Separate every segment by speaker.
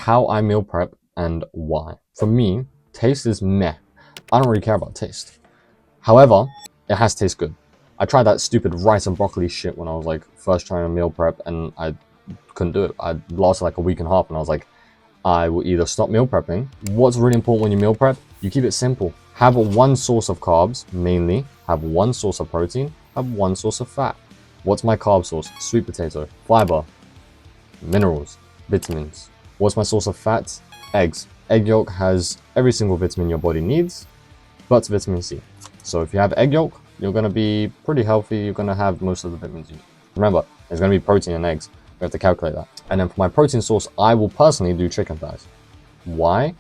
Speaker 1: how I meal prep and why. For me, taste is meh. I don't really care about taste. However, it has to taste good. I tried that stupid rice and broccoli shit when I was like first trying to meal prep, and I couldn't do it. I lasted like a week and a half, and I was like, I will either stop meal prepping. What's really important when you meal prep? You keep it simple. Have one source of carbs, mainly. Have one source of protein. Have one source of fat. What's my carb source? Sweet potato, fiber, minerals, vitamins. What's my source of fat? Eggs. Egg yolk has every single vitamin your body needs, but vitamin C. So if you have egg yolk, you're going to be pretty healthy. You're going to have most of the vitamins you need. Remember, there's going to be protein in eggs. We have to calculate that. And then for my protein source, I will personally do chicken thighs. Why?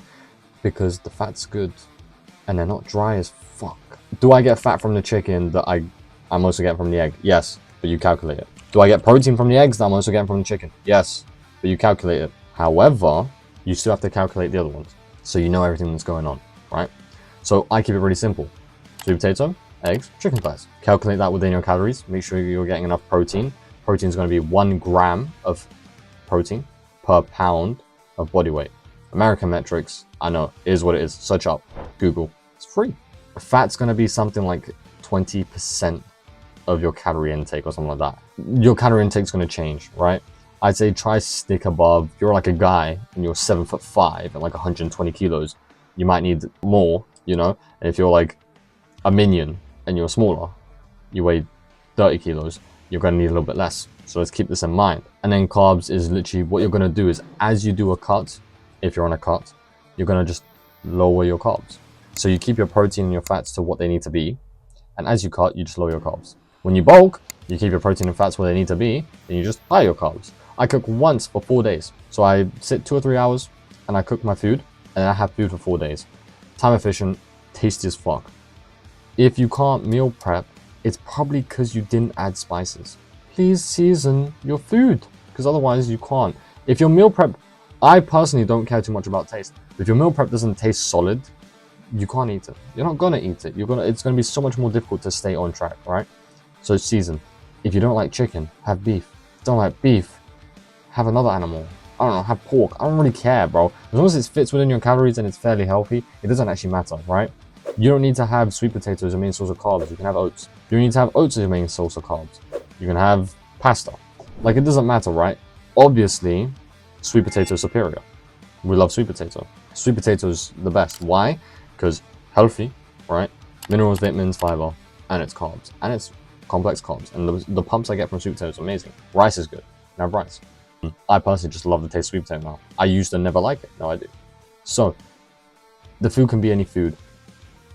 Speaker 1: Because the fat's good and they're not dry as fuck. Do I get fat from the chicken that I'm also getting from the egg? Yes, but you calculate it. Do I get protein from the eggs that I'm also getting from the chicken? Yes, but you calculate it. However, you still have to calculate the other ones, so you know everything that's going on, right? So I keep it really simple. Sweet potato, eggs, chicken thighs. Calculate that within your calories. Make sure you're getting enough protein. Protein is going to be 1 gram of protein per pound of body weight. American metrics, I know, is what it is. Search up, Google, it's free. Fat's going to be something like 20% of your calorie intake or something like that. Your calorie intake is going to change, right? I'd say try stick above. If you're like a guy and you're 7'5" and like 120 kilos, you might need more, you know? And if you're like a minion and you're smaller, you weigh 30 kilos, you're going to need a little bit less. So let's keep this in mind. And then carbs is literally what you're going to do is as you do a cut, if you're on a cut, you're going to just lower your carbs. So you keep your protein and your fats to what they need to be. And as you cut, you just lower your carbs. When you bulk, you keep your protein and fats where they need to be, and you just higher your carbs. I cook once for 4 days. So I sit 2 or 3 hours and I cook my food and I have food for 4 days. Time efficient, tasty as fuck. If you can't meal prep, it's probably because you didn't add spices. Please season your food, because otherwise you can't. If your meal prep, I personally don't care too much about taste. If your meal prep doesn't taste solid, you can't eat it. You're not gonna eat it. It's gonna be so much more difficult to stay on track, right? So season. If you don't like chicken, have beef. If you don't like beef, have another animal. I don't know, have pork. I don't really care, bro. As long as it fits within your calories and it's fairly healthy, it doesn't actually matter, right? You don't need to have sweet potatoes as your main source of carbs. You can have oats. You don't need to have oats as your main source of carbs. You can have pasta. Like, it doesn't matter, right? Obviously, sweet potato is superior. We love sweet potato. Sweet potato is the best. Why? Because healthy, right? Minerals, vitamins, fiber, and it's carbs. And it's complex carbs. And the pumps I get from sweet potato is amazing. Rice is good. I have rice. I personally just love the taste of sweet potato now. I used to never like it. Now I do. So, the food can be any food.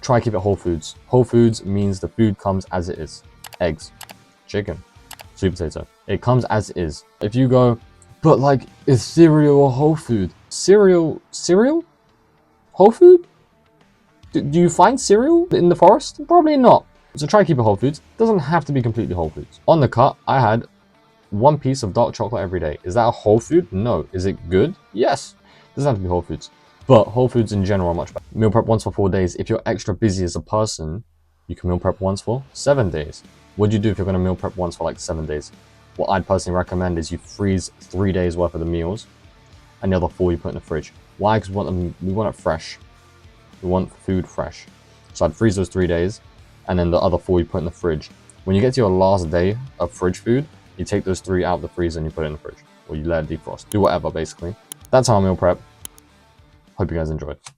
Speaker 1: Try keep it whole foods. Whole foods means the food comes as it is. Eggs, chicken, sweet potato. It comes as it is. If you go, but like, is cereal a whole food? Cereal? Whole food? Do you find cereal in the forest? Probably not. So try keep it whole foods. Doesn't have to be completely whole foods. On the cut, I had 1 piece of dark chocolate every day. Is that a whole food? No. Is it good? Yes. Doesn't have to be whole foods. But whole foods in general are much better. Meal prep once for 4 days. If you're extra busy as a person, you can meal prep once for 7 days. What do you do if you're going to meal prep once for like 7 days? What I'd personally recommend is you freeze 3 days worth of the meals and the other 4 you put in the fridge. Why? Because we want it fresh. We want food fresh. So I'd freeze those 3 days and then the other 4 you put in the fridge. When you get to your last day of fridge food, you take those 3 out of the freezer and you put it in the fridge. Or you let it defrost. Do whatever, basically. That's how I meal prep. Hope you guys enjoyed.